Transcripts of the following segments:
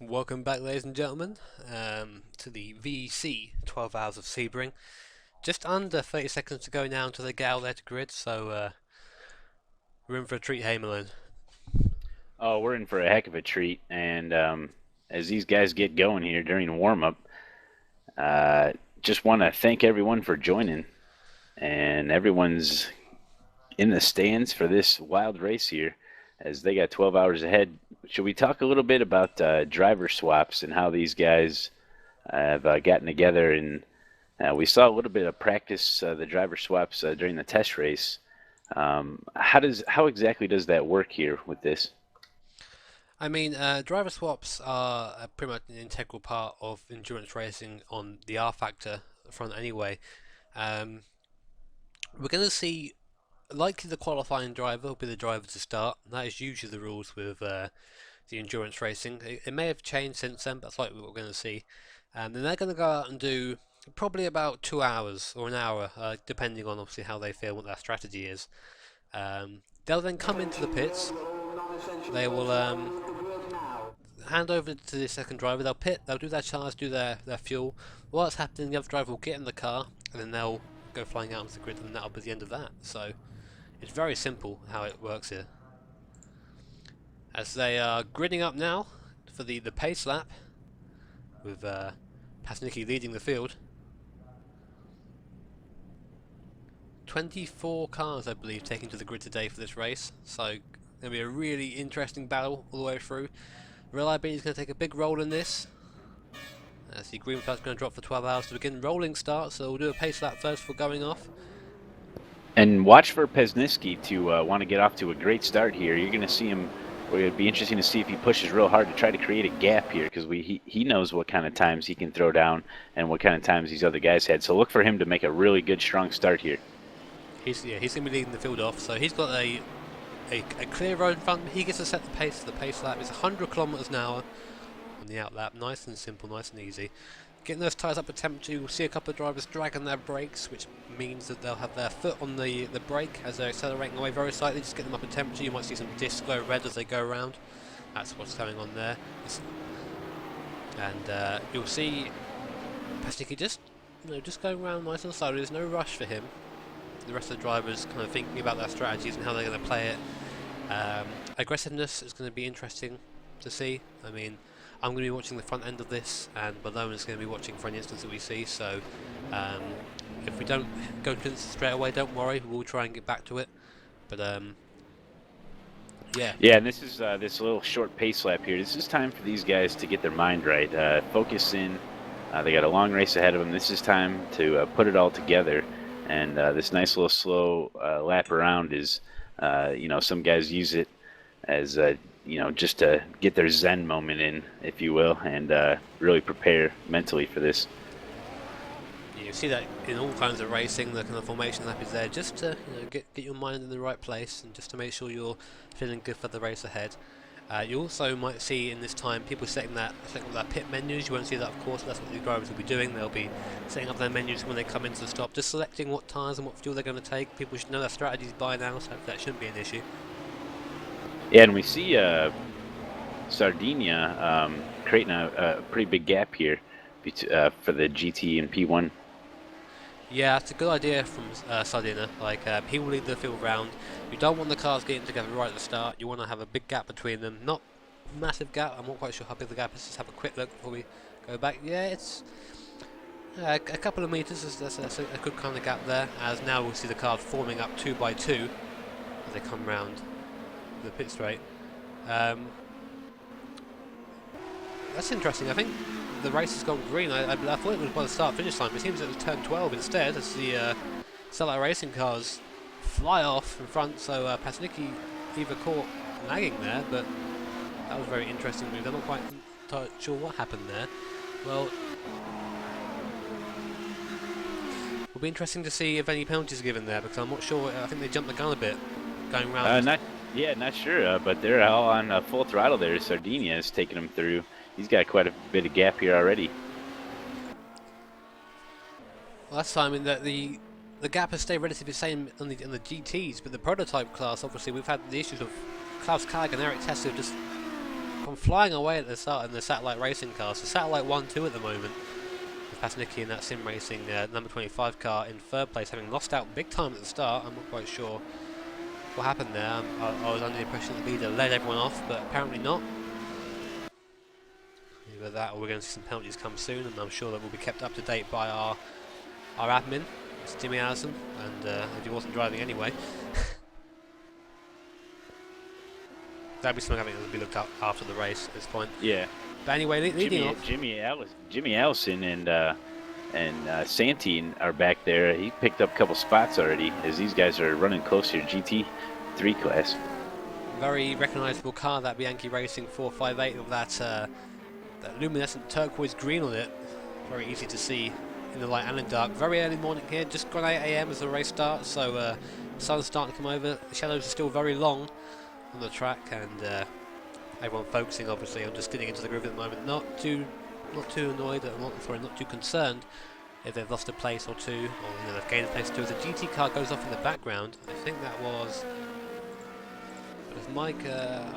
Welcome back, ladies and gentlemen, to the VEC 12 Hours of Sebring. Just under 30 seconds to go now until they get out there to grid, so we're in for a treat, hey Malone. Oh, we're in for a heck of a treat. And as these guys get going here during warm up, uh, just want to thank everyone for joining. And everyone's in the stands for this wild race here as they got 12 hours ahead. Should we talk a little bit about driver swaps and how these guys have gotten together? And we saw a little bit of practice, the driver swaps during the test race. How exactly does that work here with this? I mean, driver swaps are pretty much an integral part of endurance racing on the R Factor front anyway. Um, we're going to see likely the qualifying driver will be the driver to start. That is usually the rules with the endurance racing. It may have changed since then, but that's likely what we're going to see. Then they're going to go out and do probably about 2 hours or an hour, depending on obviously how they feel, what their strategy is. They'll then come into the pits. They will hand over to the second driver. They'll pit. They'll do their charge, do their fuel. While it's happening, the other driver will get in the car, and then they'll go flying out onto the grid, and that'll be the end of that. So it's very simple how it works here. As they are gridding up now for the pace lap, with Pasnicki leading the field. 24 cars, I believe, taken to the grid today for this race, so going to be a really interesting battle all the way through. Reliability is going to take a big role in this. As the green flag's going to drop for 12 hours to begin rolling start, so we'll do a pace lap first for going off. And watch for Pesniski to want to get off to a great start here. You're going to see him. It'd be interesting to see if he pushes real hard to try to create a gap here because he knows what kind of times he can throw down and what kind of times these other guys had. So look for him to make a really good, strong start here. He's going to be leading the field off, so he's got a clear road in front. He gets to set the pace for the pace lap. It's 100 kilometers an hour on the out lap. Nice and simple, nice and easy. Getting those tyres up to temperature, you'll see a couple of drivers dragging their brakes, which means that they'll have their foot on the brake as they're accelerating away very slightly, just get them up in temperature. You might see some discs glow red as they go around. That's what's going on there. And you'll see Pasnicki just going around nice and slowly. There's no rush for him. The rest of the drivers kind of thinking about their strategies and how they're going to play it. Aggressiveness is going to be interesting to see. I mean, I'm going to be watching the front end of this, and Malone is going to be watching for any instance that we see. So, if we don't go to this straight away, don't worry. We'll try and get back to it. But yeah. Yeah, and this is this little short pace lap here. This is time for these guys to get their mind right, focus in. They got a long race ahead of them. This is time to put it all together. And this nice little slow lap around is, some guys use it as just to get their Zen moment in, if you will, and really prepare mentally for this. You see that in all kinds of racing, the kind of formation lap is there just to get your mind in the right place and just to make sure you're feeling good for the race ahead. You also might see in this time people setting up their pit menus. You won't see that, of course, but that's what the drivers will be doing. They'll be setting up their menus when they come into the stop, just selecting what tyres and what fuel they're going to take. People should know their strategies by now, so that shouldn't be an issue. Yeah, and we see Sardinia creating a pretty big gap here for the GT and P1. Yeah, it's a good idea from Sardina. He will lead the field round. You don't want the cars getting together right at the start. You want to have a big gap between them. Not massive gap. I'm not quite sure how big the gap is. Just have a quick look before we go back. Yeah, it's a couple of meters. That's a good kind of gap there. As now we'll see the cars forming up 2 by 2 as they come round the pit straight. That's interesting. I think the race has gone green. I thought it was by the start finish line, but it seems it was turn 12 instead as the Sellout Racing cars fly off in front. So Pasnicki either caught lagging there, but that was a very interesting move. I'm not quite sure what happened there. Well, it'll be interesting to see if any penalties are given there because I'm not sure. I think they jumped the gun a bit going round. Not sure, but they're all on full throttle there. Sardinia is taking them through. He's got quite a bit of gap here already. Last time in that the gap has stayed relatively the same in the GTs, but the prototype class, obviously, we've had the issues of Klaus Kag and Eric Tesse have just gone flying away at the start in the satellite racing car. So satellite 1-2 at the moment. With Pasnicki in that sim racing number 25 car in third place, having lost out big time at the start. I'm not quite sure what happened there. I was under the impression the leader led everyone off, but apparently not. Either that or we're going to see some penalties come soon, and I'm sure that will be kept up to date by our admin, Mr. Jimmy Allison, and if he wasn't driving anyway. That'd be something I think that would be looked up after the race at this point. Yeah. But anyway, leading off. Jimmy Allison and Santi are back there. He picked up a couple spots already as these guys are running close to your GT3 class. Very recognisable car, that Bianchi Racing 458 with that luminescent turquoise green on it. Very easy to see in the light and in dark. Very early morning here, just gone 8 AM as the race starts, so the sun's starting to come over. The shadows are still very long on the track, and everyone focusing obviously on just getting into the groove at the moment. Not too annoyed, not too concerned if they've lost a place or two, or they've gained a place or two. As the GT car goes off in the background, I think that was Mike.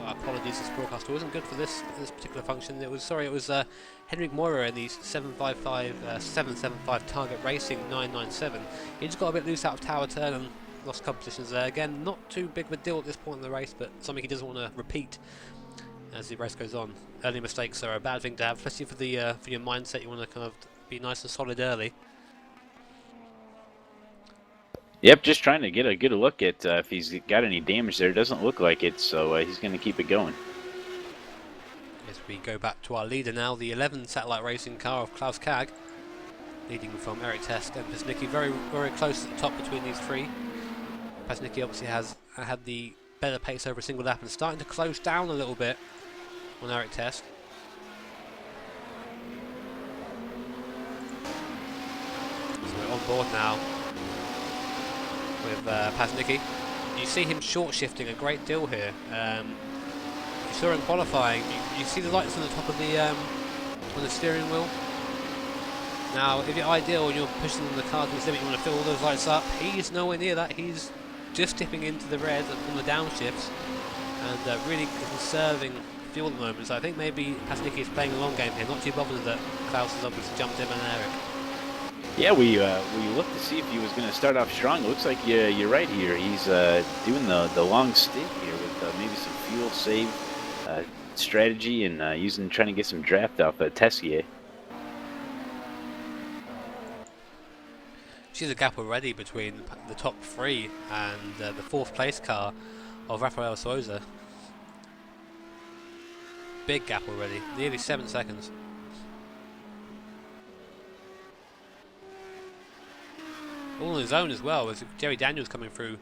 Apologies, this broadcaster wasn't good for this particular function. It was Henrik Moira in the 775 Target Racing 997. He just got a bit loose out of tower turn and lost a couple positions there. Again, not too big of a deal at this point in the race, but something he doesn't want to repeat as the race goes on. Early mistakes are a bad thing to have, especially for your mindset. You want to kind of be nice and solid early. Yep, just trying to get a good look at if he's got any damage there. Doesn't look like it, so he's going to keep it going. As we go back to our leader now, the 11 satellite racing car of Klaus Kag, leading from Eric Tesk and Pasnicki, very, very close at the top between these three. Pasnicki obviously has had the better pace over a single lap and starting to close down a little bit on Eric Tesk. So we're on board now with Pasnicki. You see him short shifting a great deal here. You saw in qualifying, you see the lights on the top of the on the steering wheel. Now, if you're ideal and you're pushing the car to its limit, you want to fill all those lights up. He's nowhere near that. He's just dipping into the red on the downshifts and really conserving fuel at the moment. So I think maybe Pasnicki is playing a long game here, not too bothered that Klaus has obviously jumped in and Eric. Yeah, we looked to see if he was going to start off strong. It looks like you're right here. He's doing the long stint here with maybe some fuel save strategy and trying to get some draft off Tessier. She's a gap already between the top three and the fourth place car of Rafael Souza. Big gap already, nearly 7 seconds. All on his own as well, as Jerry Daniels coming through.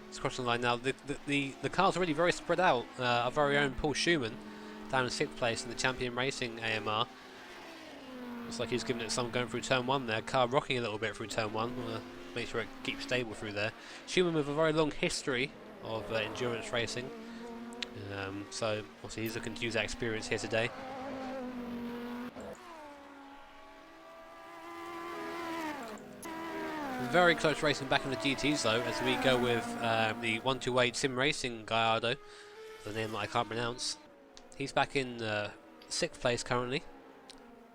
He's crossing the line now. The car's already very spread out. Our very own Paul Schumann down in 6th place in the Champion Racing AMR. Looks like he's giving it some going through turn 1 there. Car rocking a little bit through turn 1. Want to make sure it keeps stable through there. Schumann with a very long history of endurance racing. So obviously he's looking to use that experience here today. Very close racing back in the GTs though, as we go with the 128 Sim Racing Gallardo, the name that I can't pronounce. He's back in 6th place currently,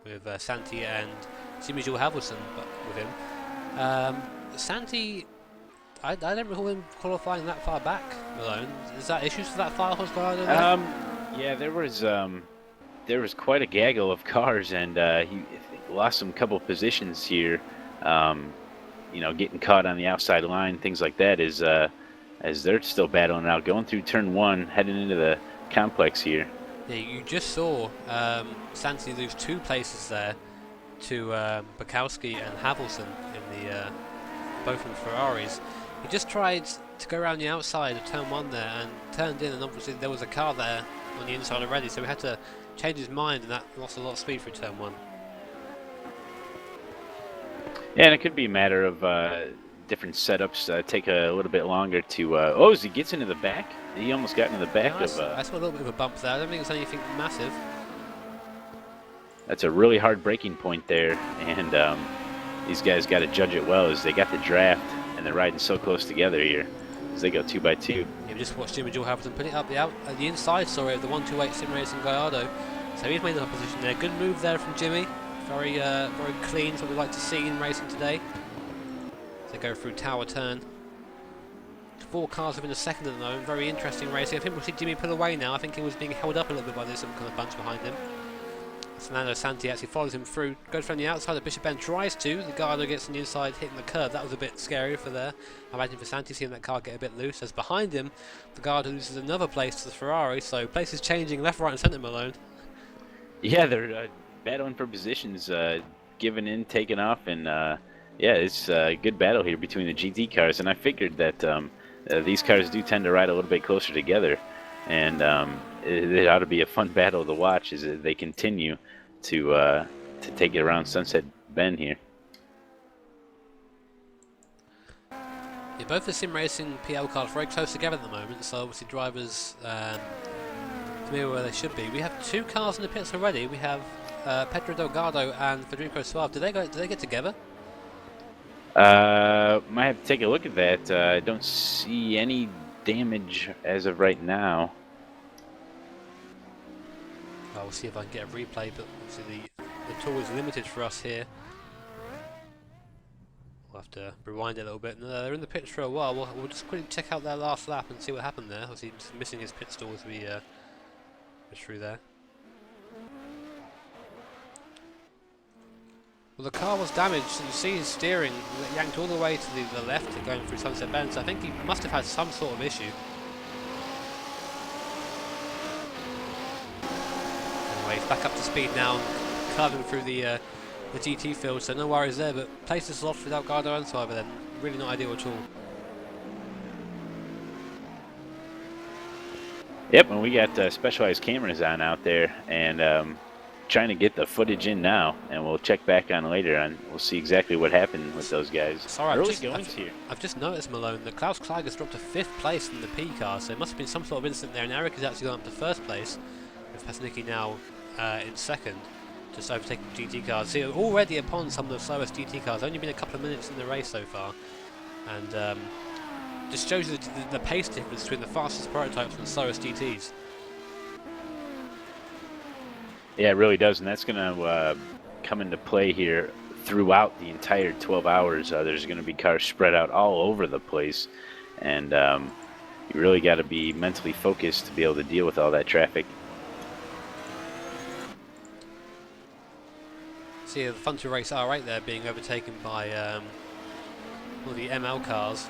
with Santi and Simijul Halvorsen with him. Santi, I don't recall him qualifying that far back, Malone. Is that issues for that far horse Gallardo? Yeah, there was quite a gaggle of cars, and he lost some couple positions here. Getting caught on the outside line, things like that, as they're still battling out, going through turn 1, heading into the complex here. Yeah, you just saw Santi lose 2 places there to Bukowski and Halvorsen in the both in Ferraris. He just tried to go around the outside of turn 1 there and turned in, and obviously there was a car there on the inside already, so we had to change his mind, and that lost a lot of speed through turn 1. Yeah, and it could be a matter of different setups take a little bit longer to... as he gets into the back, he almost got into the back of... I saw a little bit of a bump there. I don't think it's anything massive. That's a really hard braking point there, and these guys got to judge it well as they got the draft, and they're riding so close together here. as they go 2x2. Yeah, we just watched Jimmy Joel Hamilton put it up the inside, sorry, of the 128 Sim Racing Gallardo. So he's made up position there. Good move there from Jimmy. Very clean, so we like to see in racing today. They go through Tower Turn. 4 cars within a second at the moment. Very interesting racing. I think we'll see Jimmy pull away now. I think he was being held up a little bit by this kind of bunch behind him. Fernando Santi actually follows him through. Goes from the outside that Bishop Ben tries to. The Gallardo gets on the inside, hitting the curb. That was a bit scary for there. I imagine for Santi seeing that car get a bit loose. As behind him, the Gallardo loses another place to the Ferrari. So places changing left, right, and centre, Malone. Yeah, they're battling for positions, giving in, taking off, and yeah, it's a good battle here between the GT cars. And I figured that these cars do tend to ride a little bit closer together, and it ought to be a fun battle to watch as they continue to take it around Sunset Bend here. Yeah, both the Sim Racing PL cars are very close together at the moment, so obviously drivers familiar where they should be. We have 2 cars in the pits already. We have Pedro Delgado and Federico Suave. Did they get together? Might have to take a look at that. I don't see any damage as of right now. Well, we'll see if I can get a replay, but obviously the tool is limited for us here. We'll have to rewind it a little bit. No, they're in the pits for a while. We'll just quickly check out their last lap and see what happened there. Obviously, just missing his pit stall as we go through there. Well, the car was damaged, and you see his steering yanked all the way to the left, going through Sunset Bend. So I think he must have had some sort of issue. Anyway, he's back up to speed now, and curving through the GT field, so no worries there. But places lost without Gardo and Cyber, then really not ideal at all. Yep, and we got specialized cameras on out there, and trying to get the footage in now, and we'll check back on later, and we'll see exactly what happened with those guys. Sorry, I've just noticed, Malone, that Klaus Kleiger's dropped to 5th place in the P car, so it must have been some sort of incident there, and Eric has actually gone up to 1st place, with Pasnicki now in 2nd, just overtaking GT cars. So already upon some of the slowest GT cars, only been a couple of minutes in the race so far, and just shows you the pace difference between the fastest prototypes and the slowest GTs. Yeah, it really does, and that's going to come into play here throughout the entire 12 hours. There's going to be cars spread out all over the place, and you really got to be mentally focused to be able to deal with all that traffic. See the Fun to Race R8 there being overtaken by all the ML cars,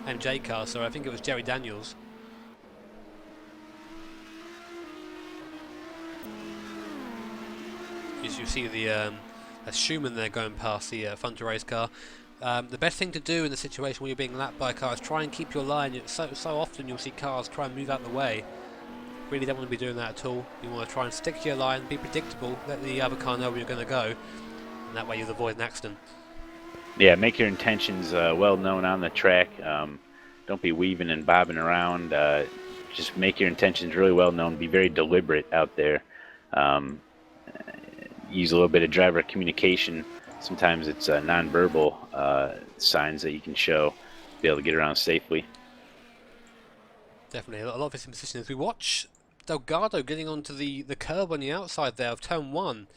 MJ cars, so I think it was Jerry Daniels. As you see the Schumann there going past the Fun to Race car. The best thing to do in the situation when you're being lapped by a car is try and keep your line. So often you'll see cars try and move out of the way. Really don't want to be doing that at all. You want to try and stick to your line, be predictable, let the other car know where you're going to go, and that way you'll avoid an accident. Yeah, make your intentions well known on the track. Don't be weaving and bobbing around. Just make your intentions really well known. Be very deliberate out there. Use a little bit of driver communication. Sometimes it's non-verbal signs that you can show to be able to get around safely. Definitely, a lot of this in position. As we watch Delgado getting onto the curb on the outside there of turn 1,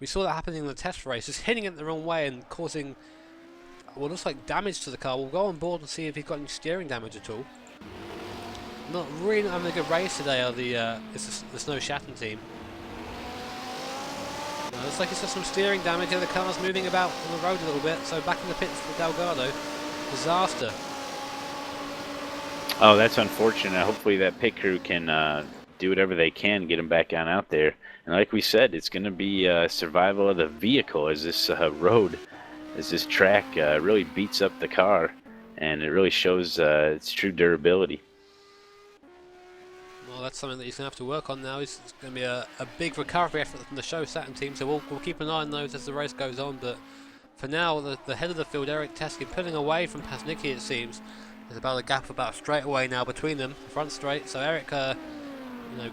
we saw that happening in the test race, just hitting it the wrong way and causing what looks like damage to the car. We'll go on board and see if he's got any steering damage at all. Not really having a good race today are the Snow Shatton team. Looks like it's got some steering damage and the car's moving about on the road a little bit, so back in the pits for Delgado. Disaster. Oh, that's unfortunate. Hopefully that pit crew can do whatever they can, get him back on out there. And like we said, it's going to be survival of the vehicle as this road, as this track really beats up the car, and it really shows its true durability. Well, that's something that he's going to have to work on now. It's going to be a big recovery effort from the Show Saturn team, so we'll keep an eye on those as the race goes on. But for now, the head of the field, Eric Teske, pulling away from Pasnicki, it seems. There's about a gap about straight away now between them, front straight. So Eric,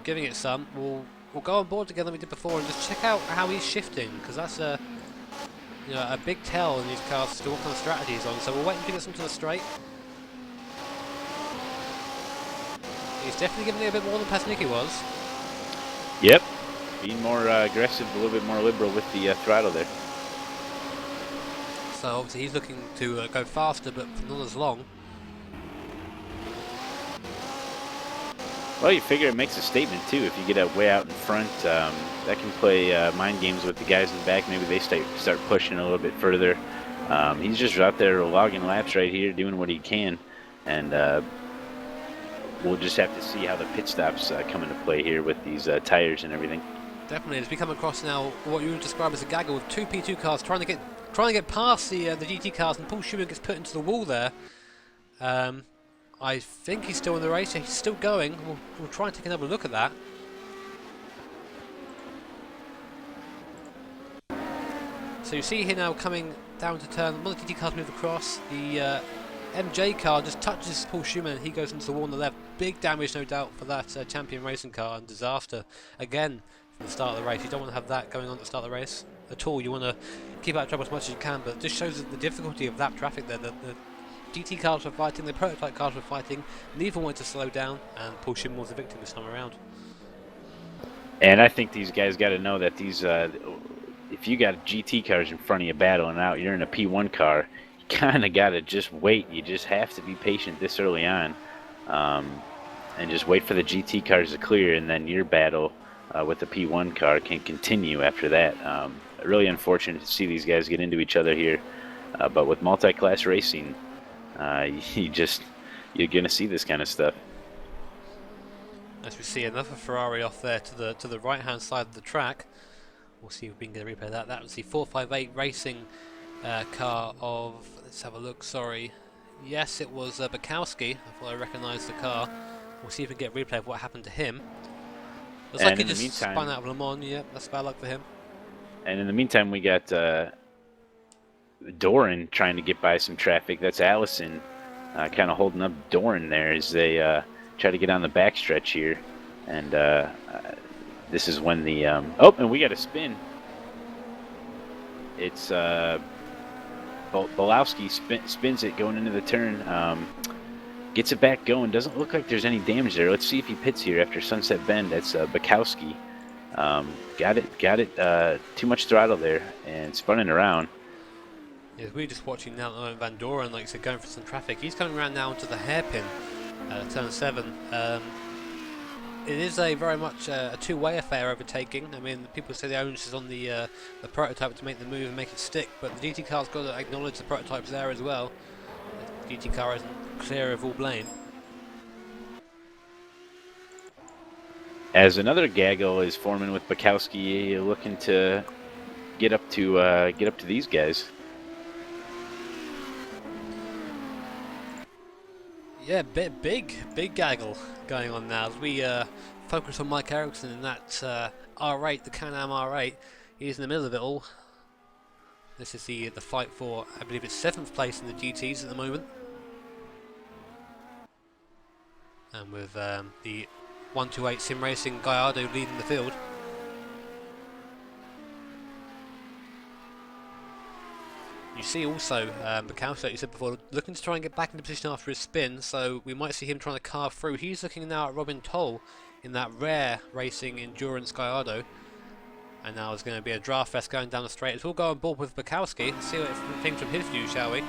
giving it some. We'll go on board together like we did before and just check out how he's shifting, because that's a big tell in these cars as to what kind of strategy he's on. So we'll wait until he gets onto the straight. He's definitely giving it a bit more than Pasnicki was. Yep. Being more aggressive, a little bit more liberal with the throttle there. So obviously he's looking to go faster, but not as long. Well, you figure it makes a statement too. If you get way out in front, that can play mind games with the guys in the back. Maybe they start pushing a little bit further. He's just out there logging laps right here, doing what he can, and we'll just have to see how the pit stops come into play here with these tires and everything. Definitely, as we come across now what you would describe as a gaggle with two P2 cars trying to get past the GT cars, and Paul Schumann gets put into the wall there. I think he's still in the race. He's still going. We'll try and take another look at that. So you see here now coming down to turn. One of the GT cars move across. The MJ car just touches Paul Schumann and he goes into the wall on the left. Big damage, no doubt, for that champion racing car, and disaster again from the start of the race. You don't want to have that going on at the start of the race at all. You want to keep out of trouble as much as you can, but this shows the difficulty of lap traffic there. The GT cars were fighting, the prototype cars were fighting, neither wanted to slow down, and Paul Schumann was the victim this time around. And I think these guys got to know that these, if you got GT cars in front of you battling out, you're in a P1 car, you kind of got to just wait. You just have to be patient this early on, and just wait for the GT cars to clear, and then your battle with the P1 car can continue after that. Really unfortunate to see these guys get into each other here, but with multi-class racing, you're gonna see this kind of stuff. As we see another Ferrari off there to the right hand side of the track. We'll see if we can get a replay of that. That was the 458 Racing car of, let's have a look, sorry. Yes, it was Bukowski. I thought I recognised the car. We'll see if we can get a replay of what happened to him. Looks like he just spun out of Le Mans. Yep, that's bad luck for him. And in the meantime, we got Doran trying to get by some traffic. That's Allison kind of holding up Doran there as they try to get on the backstretch here. And this is when the... oh, and we got a spin. It's... Bolowski spins it going into the turn. Gets it back going. Doesn't look like there's any damage there. Let's see if he pits here after Sunset Bend. That's Bukowski. Got it. Too much throttle there and spun it around. Yeah, we're just watching now Van Doren, like I said, going for some traffic. He's coming around now onto the hairpin, turn 7. It is a very much a two-way affair overtaking. I mean, people say the onus is on the prototype to make the move and make it stick, but the GT car's got to acknowledge the prototype's there as well. The GT car isn't clear of all blame. As another gaggle is forming with Bukowski, looking to get up to these guys. Yeah, big gaggle going on now as we focus on Mike Ericsson in that R8, the Can-Am R8. He's in the middle of it all. This is the fight for, I believe it's 7th place in the GTs at the moment. And with the 128 Sim Racing Gallardo leading the field. You see also Bukowski, like you said before, looking to try and get back into position after his spin, so we might see him trying to carve through. He's looking now at Robin Toll in that rare Racing Endurance Gallardo. And now there's going to be a draft fest going down the straight. As we'll go on board with Bukowski and see what things from his view, shall we?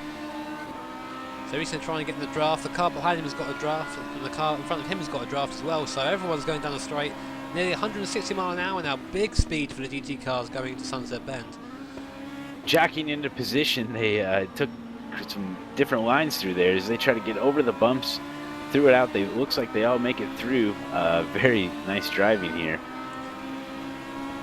So he's going to try and get in the draft. The car behind him has got a draft, and the car in front of him has got a draft as well. So everyone's going down the straight. Nearly 160 mile an hour now. Big speed for the GT cars going into Sunset Bend. Jockeying into position, they took some different lines through there as they try to get over the bumps, threw it out. Looks like they all make it through. Very nice driving here.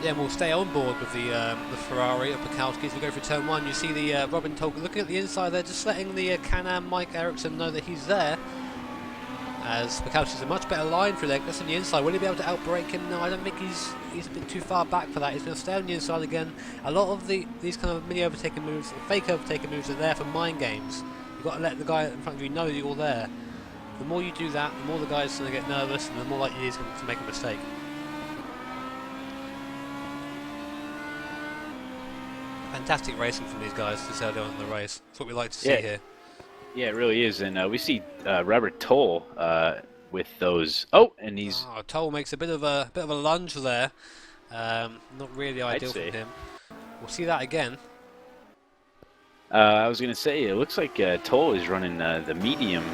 Yeah, and we'll stay on board with the Ferrari of Bukowski as we go through turn 1. You see the Robin Tolk looking at the inside there, just letting the Can-Am Mike Ericsson know that he's there. As Bukowski's a much better line through there, that's on the inside. Will he be able to outbrake him? No, I don't think he's a bit too far back for that. He's going to stay on the inside again. A lot of these kind of mini overtaking moves, fake overtaking moves, are there for mind games. You've got to let the guy in front of you know that you're there. The more you do that, the more the guy's going to get nervous and the more likely he is going to make a mistake. Fantastic racing from these guys this early on in the race. That's what we like to see here. Yeah, it really is. And we see Robert Toll with those. Oh, and he's, Oh, Toll makes a bit of a lunge there. Not really I'd ideal from say. him. We'll see that again. I was going to say, it looks like Toll is running the medium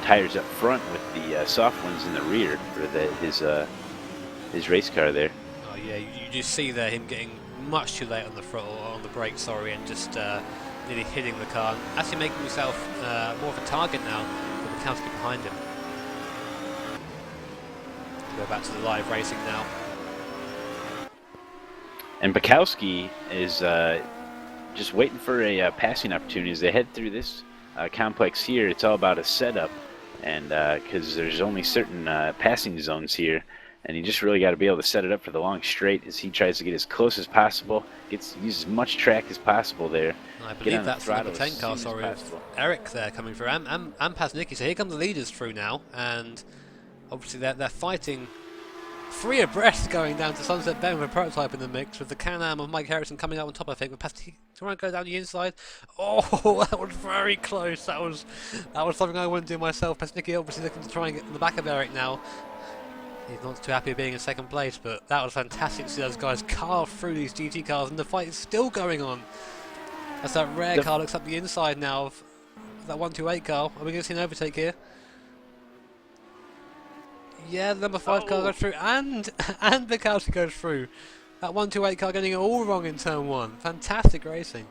tires up front with the soft ones in the rear for his race car there. Oh yeah, you just see there him getting much too late on the throttle, on the brake, sorry, and just nearly hitting the car. Actually making himself more of a target now for the Mikowski behind him. Go back to the live racing now. And Bukowski is just waiting for a passing opportunity as they head through this complex here. It's all about a setup, and because there's only certain passing zones here, and you just really got to be able to set it up for the long straight as he tries to get as close as possible, use as much track as possible there. I Get believe on the that's the number throttle 10 as car, soon as sorry, with possible. Eric there coming through, and Paznicki. So here come the leaders through now, and obviously they're fighting three abreast going down to Sunset Bend with a prototype in the mix, with the Can-Am of Mike Harrison coming up on top, I think, with Paznicki. Do you want to go down the inside? Oh, that was very close. That was something I wouldn't do myself. Paznicki obviously looking to try and get in the back of Eric now. He's not too happy being in second place, but that was fantastic to see those guys carve through these GT cars, and the fight is still going on. As that rare car looks up the inside now of that 128 car. Are we going to see an overtake here? Yeah, the number 5 car goes through, and Bukowski goes through. That 128 car getting it all wrong in turn 1. Fantastic racing.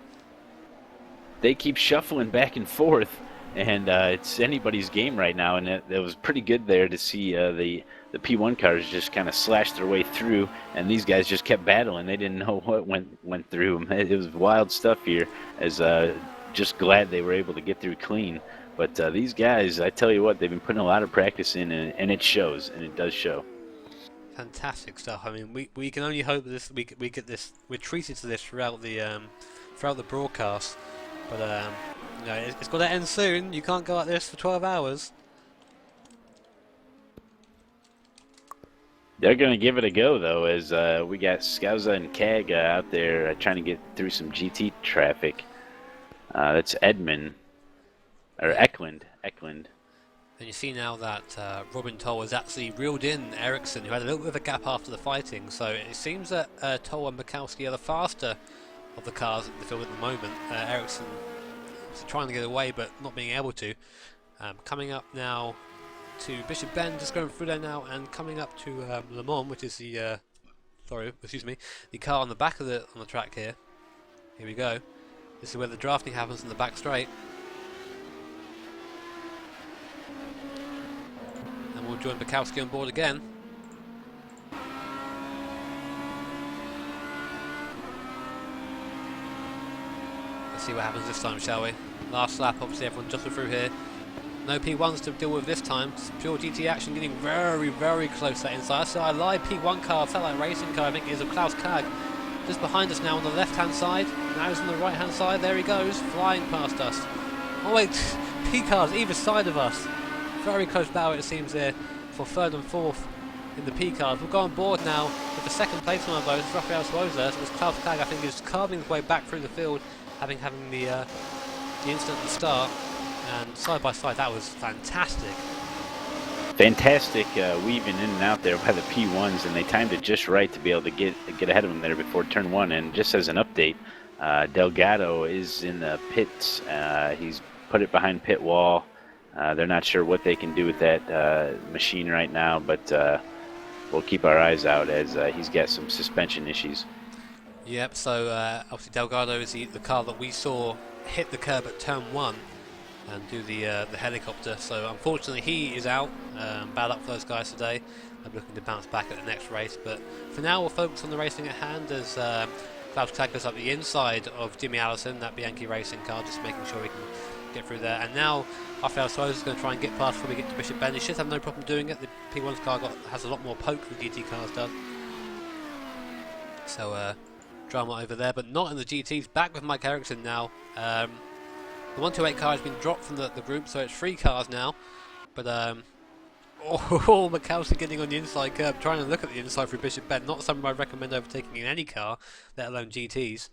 They keep shuffling back and forth, and it's anybody's game right now. And it was pretty good there to see the P1 cars just kind of slash their way through, and these guys just kept battling. They didn't know what went through them. It was wild stuff here. As just glad they were able to get through clean. But these guys, I tell you what, they've been putting a lot of practice in, and it shows, and it does show. Fantastic stuff. I mean, we can only hope that we get this, we're treated to this throughout the broadcast. But you know, it's got to end soon. You can't go like this for 12 hours. They're going to give it a go, though, as we got Scouza and Kag out there trying to get through some GT traffic. That's Edmund, or Eklund. And you see now that Robin Toll has actually reeled in Ericsson, who had a little bit of a gap after the fighting. So it seems that Toll and Bukowski are the faster of the cars in the field at the moment. Ericsson is trying to get away, but not being able to. Coming up now to Bishop Bend, just going through there now, and coming up to Le Mans, which is the the car on the back of on the track here. Here we go. This is where the drafting happens in the back straight. And we'll join Bukowski on board again. Let's see what happens this time, shall we? Last lap, obviously everyone jostled through here. No P1s to deal with this time. Just pure GT action, getting very, very close to that inside. So I lied, P1 car, satellite racing car, I think, is of Klaus Kag. Just behind us now on the left-hand side. Now he's on the right-hand side. There he goes, flying past us. Oh wait, P cars either side of us. Very close battle it seems there for third and fourth in the P cars. We'll go on board now with the second place one of those, Rafael Suoza. So it's Klaus Kag, I think, is carving his way back through the field, having the instant at the start. And side by side, that was fantastic. Fantastic weaving in and out there by the P1s, and they timed it just right to be able to get ahead of them there before turn 1. And just as an update, Delgado is in the pits. He's put it behind pit wall. They're not sure what they can do with that machine right now, but we'll keep our eyes out as he's got some suspension issues. Yep, so obviously Delgado is the car that we saw hit the curb at turn 1 and do the helicopter. So unfortunately he is out. Bad luck for those guys today. I'm looking to bounce back at the next race, but for now we'll focus on the racing at hand as Klaus Kag goes up the inside of Jimmy Allison, that Bianchi racing car, just making sure we can get through there. And now Rafael Suarez is going to try and get past before we get to Bishop Bend. He should have no problem doing it. The P1's car has a lot more poke than GT cars does. So drama over there, but not in the GTs. Back with Mike Ericsson now. The 128 car has been dropped from the group, so it's 3 cars now. But Mikowski getting on the inside curb, trying to look at the inside through Bishop Bend. Not something I'd recommend overtaking in any car, let alone GTs.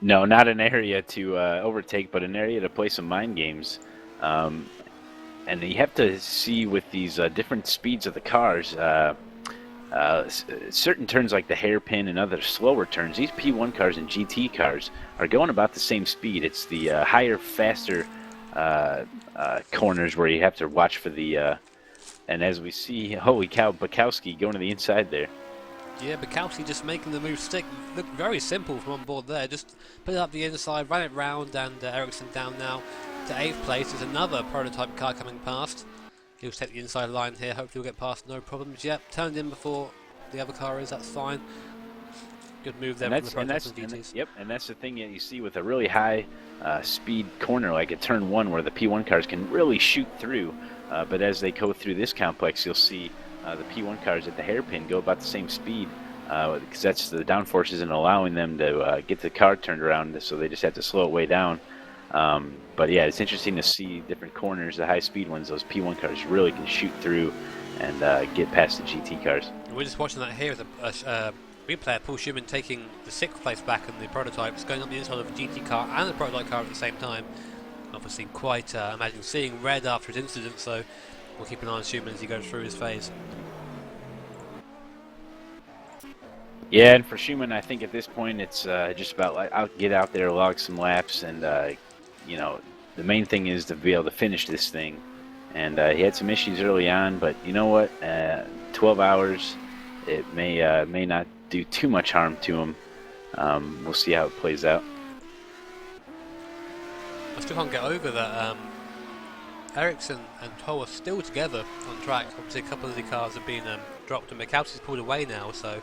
No, not an area to overtake, but an area to play some mind games. and you have to see with these different speeds of the cars. Certain turns like the hairpin and other slower turns, these P1 cars and GT cars are going about the same speed. It's the higher, faster corners where you have to watch for the. And as we see, holy cow, Bukowski going to the inside there. Yeah, Bukowski just making the move stick. Looked very simple from on board there. Just put it up the inside, run it round, and Ericsson down now to 8th place. There's another prototype car coming past. He'll take the inside line here. Hopefully he'll get past, no problems. Yep, turned in before the other car is. That's fine. Good move there from the prototypes and GTs. Yep, and that's the thing that you see with a really high speed corner like at turn 1 where the P1 cars can really shoot through. But as they go through this complex, you'll see the P1 cars at the hairpin go about the same speed because that's the downforce isn't allowing them to get the car turned around, so they just have to slow it way down. But yeah, it's interesting to see different corners, the high speed ones, those P1 cars really can shoot through and get past the GT cars. We're just watching that here, the replay of Paul Schumann taking the 6th place back in the prototypes, going up the inside of a GT car and the prototype car at the same time. Obviously quite, imagine seeing red after his incident, so we'll keep an eye on Schumann as he goes through his phase. Yeah, and for Schumann, I think at this point it's just about like get out there, log some laps, and you know, the main thing is to be able to finish this thing. And he had some issues early on, but you know what? 12 hours, it may not do too much harm to him. We'll see how it plays out. I still can't get over that Ericsson and Toll are still together on track. Obviously a couple of the cars have been dropped and Mikowski's pulled away now, so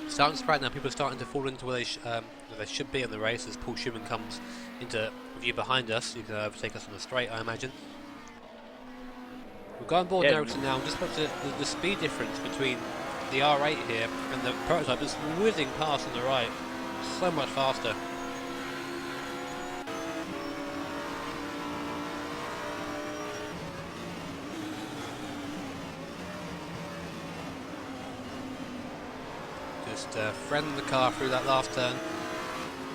starting to spread now. People are starting to fall into where they should be in the race as Paul Schumann comes into view behind us. You can overtake us on the straight, I imagine. We'll go on board Ericsson now. Just about the speed difference between the R8 here and the prototype is whizzing past on the right. So much faster. Just friend the car through that last turn.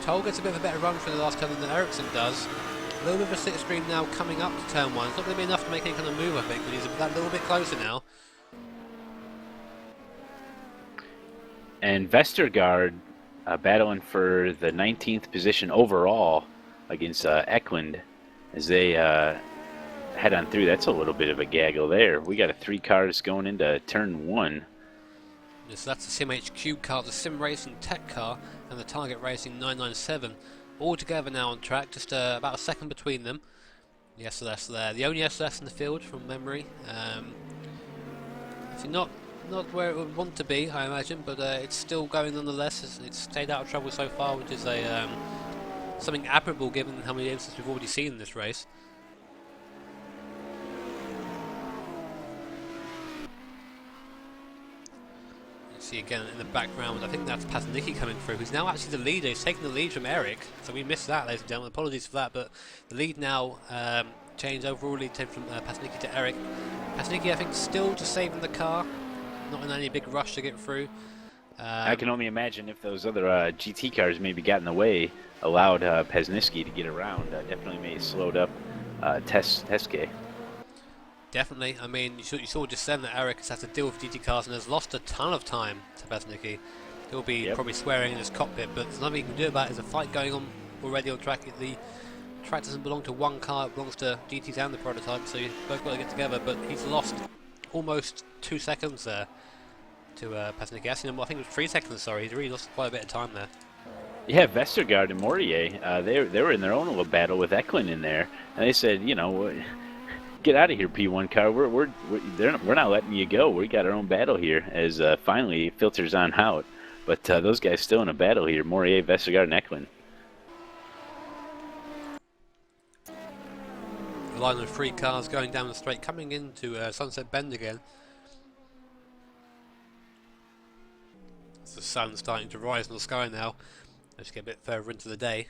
Toll gets a bit of a better run through the last turn than Ericsson does. A little bit of a slipstream now coming up to turn 1. It's not going to be enough to make any kind of move, I think, but he's that little bit closer now. And Vestergaard battling for the 19th position overall against Eklund as they head on through. That's a little bit of a gaggle there. We got 3 cars going into turn 1. So that's the Sim HQ car, the Sim Racing Tech car, and the Target Racing 997. All together now on track, just about a second between them. The SLS there, the only SLS in the field from memory. Actually not where it would want to be, I imagine, but it's still going nonetheless. It's stayed out of trouble so far, which is a something admirable given how many instances we've already seen in this race. See again in the background, I think that's Pasnicki coming through, who's now actually the leader. He's taking the lead from Eric, so we missed that, ladies and gentlemen. Apologies for that, but the lead now changed overall lead from Pasnicki to Eric. Pasnicki, I think, still just saving the car, not in any big rush to get through. I can only imagine if those other GT cars maybe got in the way, allowed Pasnicki to get around. Definitely may have slowed up Teske. Definitely. I mean, you saw just then that Eric has had to deal with GT cars and has lost a ton of time to Pasnicki. He'll be probably swearing in his cockpit, but there's nothing he can do about it. There's a fight going on already on track. The track doesn't belong to one car, it belongs to GTs and the prototype, so you've both got to get together, but he's lost almost 2 seconds there to Pasnicki. Actually, I think it was 3 seconds, sorry. He's really lost quite a bit of time there. Yeah, Vestergaard and Morier, they were in their own little battle with Eklund in there, and they said, you know, get out of here, P1 car. We're not letting you go. We got our own battle here. As finally filters on out, but those guys still in a battle here. Morier, Vestergaard, and Eklund. A line of 3 cars going down the straight, coming into Sunset Bend again. As the sun's starting to rise in the sky now. Let's get a bit further into the day.